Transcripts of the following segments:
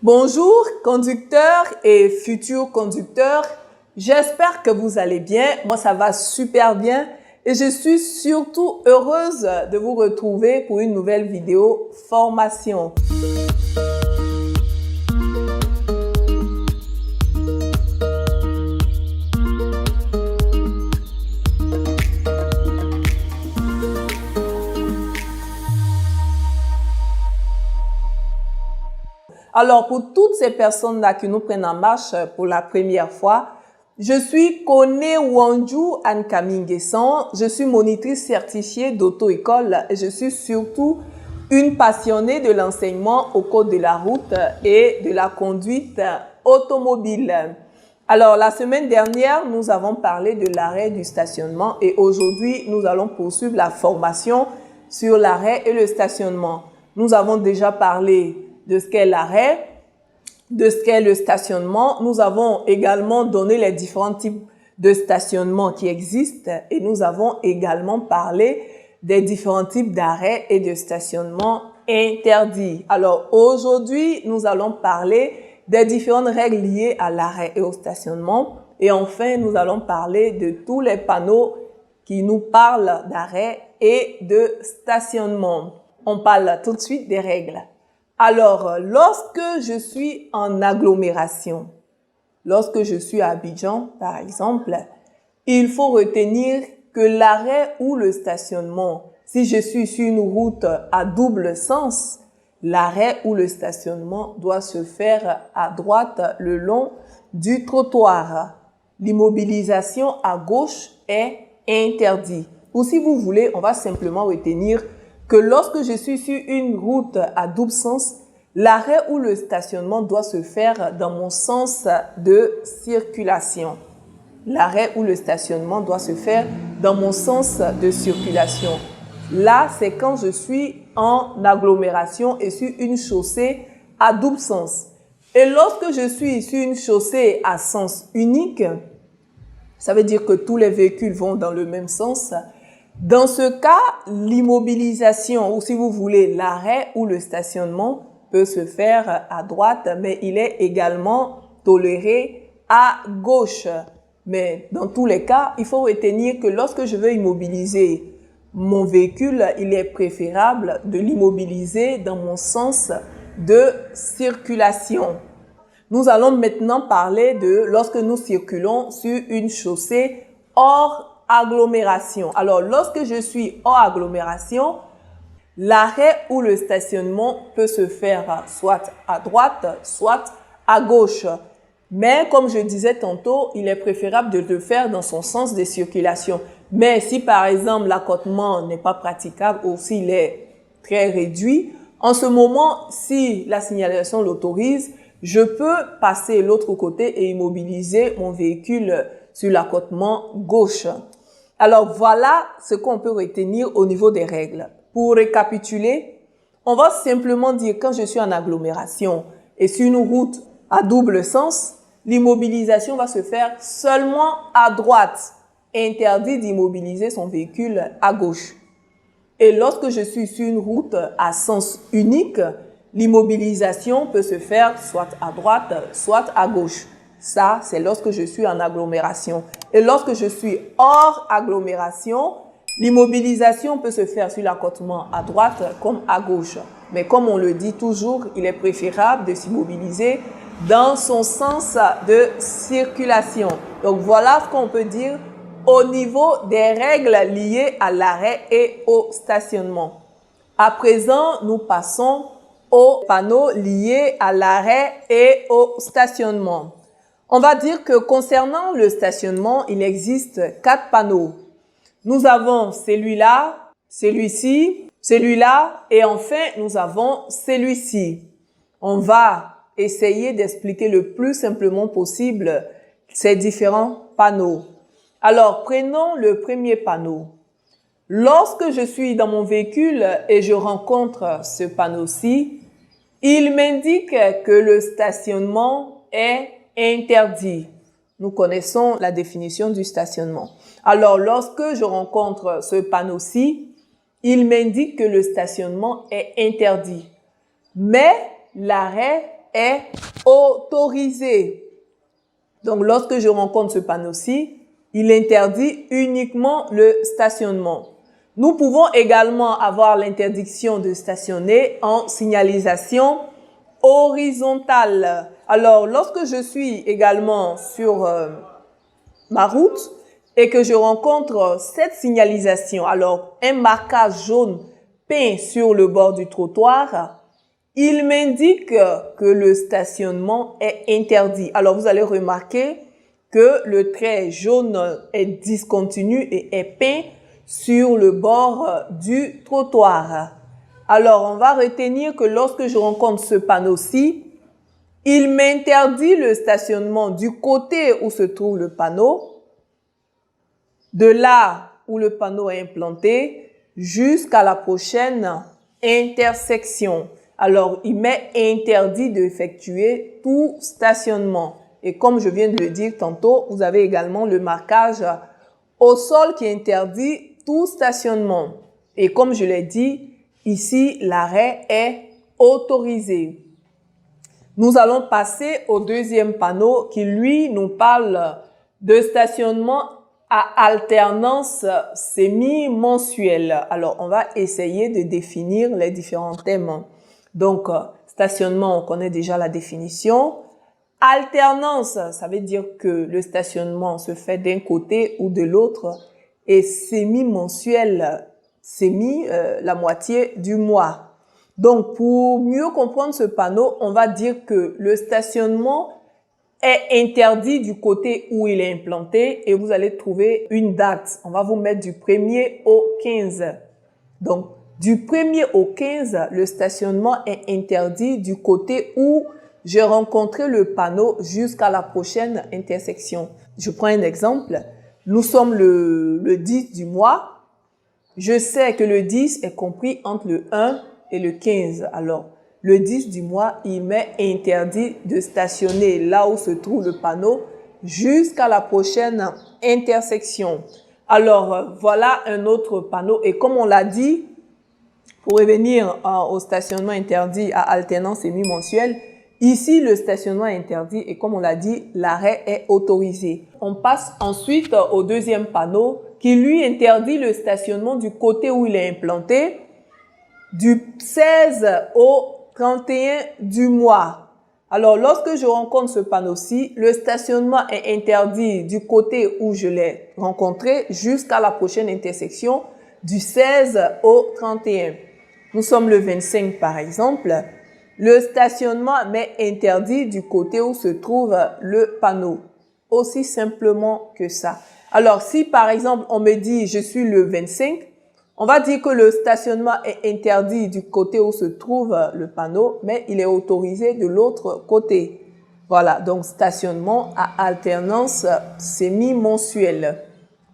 Bonjour conducteurs et futurs conducteurs, j'espère que vous allez bien, moi ça va super bien et je suis surtout heureuse de vous retrouver pour une nouvelle vidéo formation. Alors, pour toutes ces personnes-là qui nous prennent en marche pour la première fois, je suis Kone Wanju Ankamingesan, je suis monitrice certifiée d'auto-école et je suis surtout une passionnée de l'enseignement au code de la route et de la conduite automobile. Alors, la semaine dernière, nous avons parlé de l'arrêt du stationnement et aujourd'hui, nous allons poursuivre la formation sur l'arrêt et le stationnement. Nous avons déjà parlé de ce qu'est l'arrêt, de ce qu'est le stationnement. Nous avons également donné les différents types de stationnement qui existent et nous avons également parlé des différents types d'arrêt et de stationnement interdits. Alors aujourd'hui, nous allons parler des différentes règles liées à l'arrêt et au stationnement. Et enfin, nous allons parler de tous les panneaux qui nous parlent d'arrêt et de stationnement. On parle tout de suite des règles. Alors, lorsque je suis en agglomération, lorsque je suis à Abidjan, par exemple, il faut retenir que l'arrêt ou le stationnement, si je suis sur une route à double sens, l'arrêt ou le stationnement doit se faire à droite le long du trottoir. L'immobilisation à gauche est interdite. Ou si vous voulez, on va simplement retenir que lorsque je suis sur une route à double sens, l'arrêt ou le stationnement doit se faire dans mon sens de circulation. L'arrêt ou le stationnement doit se faire dans mon sens de circulation. Là, c'est quand je suis en agglomération et sur une chaussée à double sens. Et lorsque je suis sur une chaussée à sens unique, ça veut dire que tous les véhicules vont dans le même sens. Dans ce cas, l'immobilisation, ou si vous voulez, l'arrêt ou le stationnement peut se faire à droite, mais il est également toléré à gauche. Mais dans tous les cas, il faut retenir que lorsque je veux immobiliser mon véhicule, il est préférable de l'immobiliser dans mon sens de circulation. Nous allons maintenant parler de lorsque nous circulons sur une chaussée hors agglomération. Alors, lorsque je suis hors agglomération, l'arrêt ou le stationnement peut se faire soit à droite, soit à gauche. Mais comme je disais tantôt, il est préférable de le faire dans son sens de circulation. Mais si par exemple l'accotement n'est pas praticable ou s'il est très réduit, en ce moment, si la signalisation l'autorise, je peux passer l'autre côté et immobiliser mon véhicule sur l'accotement gauche. Alors voilà ce qu'on peut retenir au niveau des règles. Pour récapituler, on va simplement dire quand je suis en agglomération et sur une route à double sens, l'immobilisation va se faire seulement à droite. Interdit d'immobiliser son véhicule à gauche. Et lorsque je suis sur une route à sens unique, l'immobilisation peut se faire soit à droite, soit à gauche. Ça, c'est lorsque je suis en agglomération. Et lorsque je suis hors agglomération, l'immobilisation peut se faire sur l'accotement à droite comme à gauche. Mais comme on le dit toujours, il est préférable de s'immobiliser dans son sens de circulation. Donc voilà ce qu'on peut dire au niveau des règles liées à l'arrêt et au stationnement. À présent, nous passons aux panneaux liés à l'arrêt et au stationnement. On va dire que concernant le stationnement, il existe 4 panneaux. Nous avons celui-là, celui-ci, celui-là et enfin nous avons celui-ci. On va essayer d'expliquer le plus simplement possible ces différents panneaux. Alors, prenons le premier panneau. Lorsque je suis dans mon véhicule et je rencontre ce panneau-ci, il m'indique que le stationnement est interdit. Nous connaissons la définition du stationnement. Alors, lorsque je rencontre ce panneau-ci, il m'indique que le stationnement est interdit. Mais l'arrêt est autorisé. Donc, lorsque je rencontre ce panneau-ci, il interdit uniquement le stationnement. Nous pouvons également avoir l'interdiction de stationner en signalisation horizontale. Alors, lorsque je suis également sur ma route et que je rencontre cette signalisation, alors un marquage jaune peint sur le bord du trottoir, il m'indique que le stationnement est interdit. Alors, vous allez remarquer que le trait jaune est discontinu et est peint sur le bord du trottoir. Alors, on va retenir que lorsque je rencontre ce panneau-ci, il m'interdit le stationnement du côté où se trouve le panneau, de là où le panneau est implanté, jusqu'à la prochaine intersection. Alors, il m'est interdit d'effectuer tout stationnement. Et comme je viens de le dire tantôt, vous avez également le marquage au sol qui interdit tout stationnement. Et comme je l'ai dit, ici, l'arrêt est autorisé. Nous allons passer au deuxième panneau qui, lui, nous parle de stationnement à alternance semi-mensuelle. Alors, on va essayer de définir les différents thèmes. Donc, stationnement, on connaît déjà la définition. Alternance, ça veut dire que le stationnement se fait d'un côté ou de l'autre. Et semi-mensuel, la moitié du mois. Donc, pour mieux comprendre ce panneau, on va dire que le stationnement est interdit du côté où il est implanté et vous allez trouver une date. On va vous mettre du 1er au 15. Donc, du 1er au 15, le stationnement est interdit du côté où j'ai rencontré le panneau jusqu'à la prochaine intersection. Je prends un exemple. Nous sommes le 10 du mois. Je sais que le 10 est compris entre le 1 et le 15. Alors, le 10 du mois, il m'est interdit de stationner là où se trouve le panneau jusqu'à la prochaine intersection. Alors, voilà un autre panneau. Et comme on l'a dit, pour revenir au stationnement interdit à alternance semi-mensuelle, ici, le stationnement est interdit et comme on l'a dit, l'arrêt est autorisé. On passe ensuite au deuxième panneau qui, lui, interdit le stationnement du côté où il est implanté du 16 au 31 du mois. Alors, lorsque je rencontre ce panneau-ci, le stationnement est interdit du côté où je l'ai rencontré jusqu'à la prochaine intersection du 16 au 31. Nous sommes le 25 par exemple. Le stationnement m'est interdit du côté où se trouve le panneau. Aussi simplement que ça. Alors, si par exemple, on me dit je suis le 25, on va dire que le stationnement est interdit du côté où se trouve le panneau, mais il est autorisé de l'autre côté. Voilà, donc stationnement à alternance semi-mensuelle.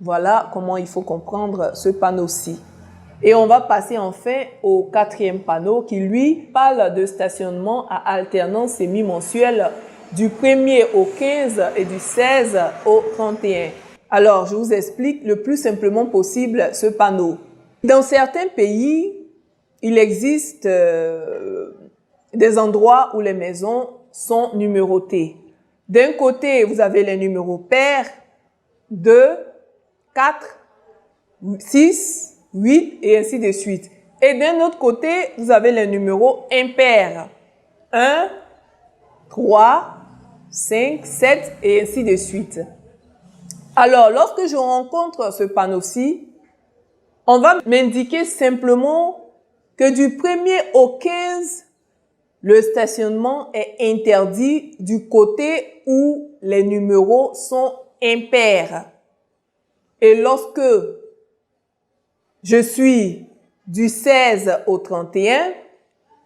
Voilà comment il faut comprendre ce panneau-ci. Et on va passer enfin au quatrième panneau qui, lui, parle de stationnement à alternance semi-mensuelle du 1er au 15 et du 16 au 31. Alors, je vous explique le plus simplement possible ce panneau. Dans certains pays, il existe des endroits où les maisons sont numérotées. D'un côté, vous avez les numéros pairs, 2, 4, 6, 8 et ainsi de suite. Et d'un autre côté, vous avez les numéros impairs. 1, 3, 5, 7 et ainsi de suite. Alors, lorsque je rencontre ce panneau-ci, on va m'indiquer simplement que du 1er au 15, le stationnement est interdit du côté où les numéros sont impairs. Et lorsque je suis du 16 au 31,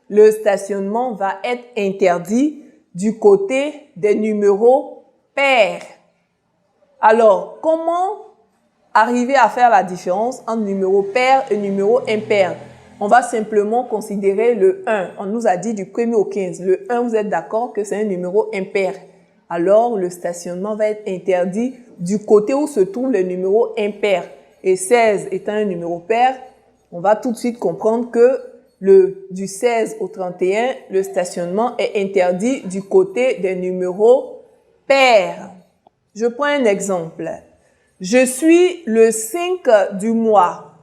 le stationnement va être interdit du côté des numéros pairs. Alors, comment arriver à faire la différence entre numéro pair et numéro impair? On va simplement considérer le 1. On nous a dit du 1er au 15. Le 1, vous êtes d'accord que c'est un numéro impair. Alors, le stationnement va être interdit du côté où se trouve le numéro impair. Et 16 étant un numéro pair, on va tout de suite comprendre que du 16 au 31, le stationnement est interdit du côté des numéros pairs. Je prends un exemple. Je suis le 5 du mois.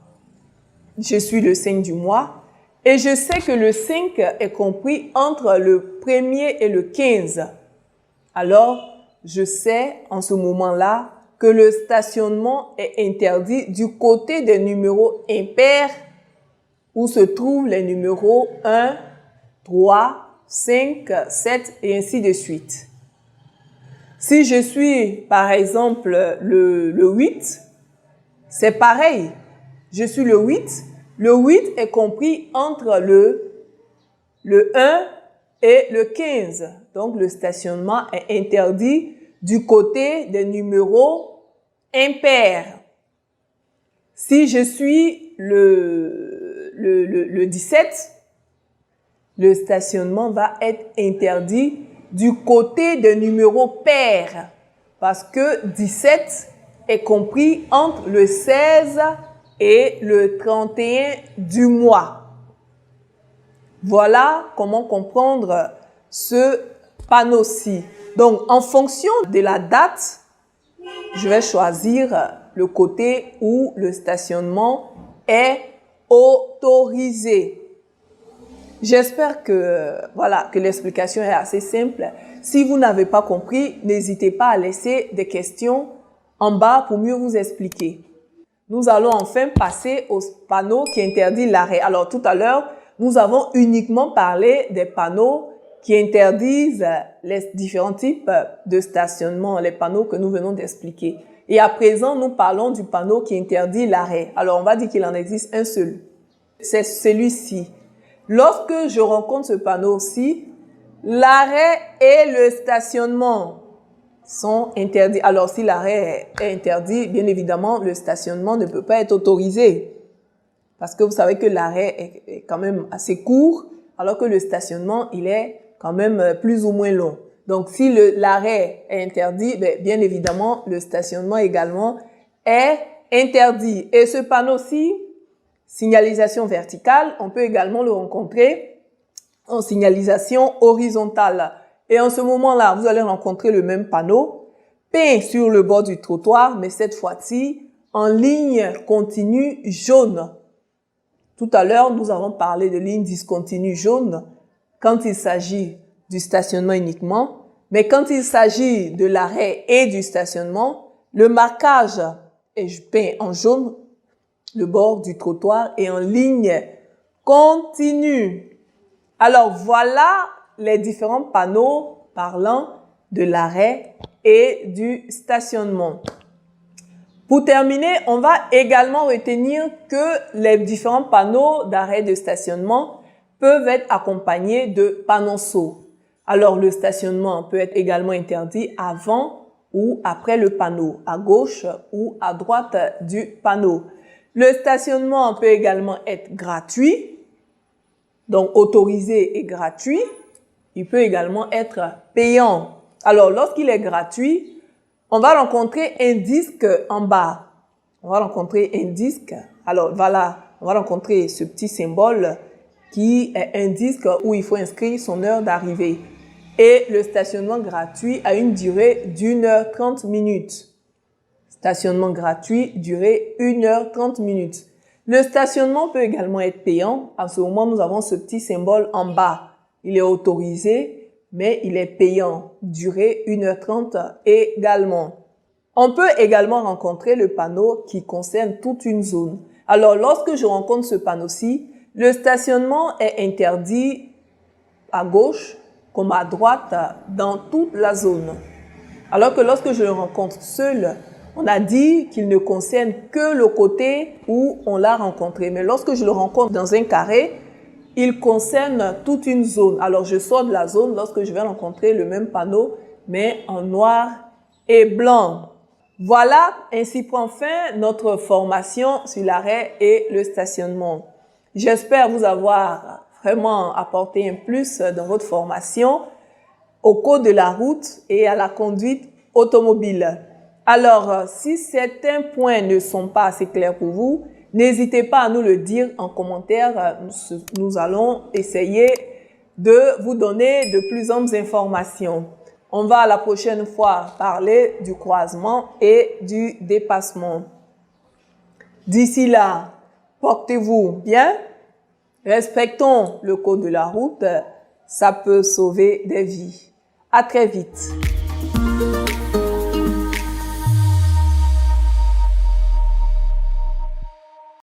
Je suis le 5 du mois et je sais que le 5 est compris entre le 1er et le 15. Alors, je sais en ce moment-là que le stationnement est interdit du côté des numéros impairs où se trouvent les numéros 1, 3, 5, 7 et ainsi de suite. Si je suis, par exemple, le 8, c'est pareil. Je suis le 8. Le 8 est compris entre le 1 et le 15. Donc, le stationnement est interdit du côté des numéros impairs. Si je suis le 17, le stationnement va être interdit du côté des numéros pairs parce que 17 est compris entre le 16 et le 31 du mois. Voilà comment comprendre ce panneau-ci. Donc, en fonction de la date, je vais choisir le côté où le stationnement est autorisé. J'espère que l'explication est assez simple. Si vous n'avez pas compris, n'hésitez pas à laisser des questions en bas pour mieux vous expliquer. Nous allons enfin passer au panneau qui interdit l'arrêt. Alors tout à l'heure, nous avons uniquement parlé des panneaux qui interdisent les différents types de stationnement, les panneaux que nous venons d'expliquer. Et à présent, nous parlons du panneau qui interdit l'arrêt. Alors on va dire qu'il en existe un seul. C'est celui-ci. Lorsque je rencontre ce panneau-ci, l'arrêt et le stationnement sont interdits. Alors, si l'arrêt est interdit, bien évidemment, le stationnement ne peut pas être autorisé. Parce que vous savez que l'arrêt est quand même assez court, alors que le stationnement, il est quand même plus ou moins long. Donc, si l'arrêt est interdit, bien évidemment, le stationnement également est interdit. Et ce panneau-ci, signalisation verticale, on peut également le rencontrer en signalisation horizontale. Et en ce moment-là, vous allez rencontrer le même panneau peint sur le bord du trottoir, mais cette fois-ci en ligne continue jaune. Tout à l'heure, nous avons parlé de ligne discontinue jaune quand il s'agit du stationnement uniquement, mais quand il s'agit de l'arrêt et du stationnement, le marquage est peint en jaune, le bord du trottoir est en ligne continue. Alors voilà les différents panneaux parlant de l'arrêt et du stationnement. Pour terminer, on va également retenir que les différents panneaux d'arrêt et de stationnement peuvent être accompagnés de panonceaux. Alors le stationnement peut être également interdit avant ou après le panneau, à gauche ou à droite du panneau. Le stationnement peut également être gratuit, donc autorisé et gratuit. Il peut également être payant. Alors, lorsqu'il est gratuit, on va rencontrer un disque en bas. On va rencontrer un disque. Alors, voilà, on va rencontrer ce petit symbole qui est un disque où il faut inscrire son heure d'arrivée. Et le stationnement gratuit a une durée d'1h30. Stationnement gratuit, durée 1h30. Le stationnement peut également être payant. À ce moment, nous avons ce petit symbole en bas. Il est autorisé, mais il est payant. Durée 1h30 également. On peut également rencontrer le panneau qui concerne toute une zone. Alors, lorsque je rencontre ce panneau-ci, le stationnement est interdit à gauche comme à droite dans toute la zone. Alors que lorsque je le rencontre seul, on a dit qu'il ne concerne que le côté où on l'a rencontré. Mais lorsque je le rencontre dans un carré, il concerne toute une zone. Alors, je sors de la zone lorsque je vais rencontrer le même panneau, mais en noir et blanc. Voilà, ainsi prend fin notre formation sur l'arrêt et le stationnement. J'espère vous avoir vraiment apporté un plus dans votre formation au code de la route et à la conduite automobile. Alors, si certains points ne sont pas assez clairs pour vous, N'hésitez pas à nous le dire en commentaire. Nous allons essayer de vous donner de plus amples informations. On va la prochaine fois parler du croisement et du dépassement. D'ici là, portez-vous bien. Respectons le code de la route. Ça peut sauver des vies. À très vite.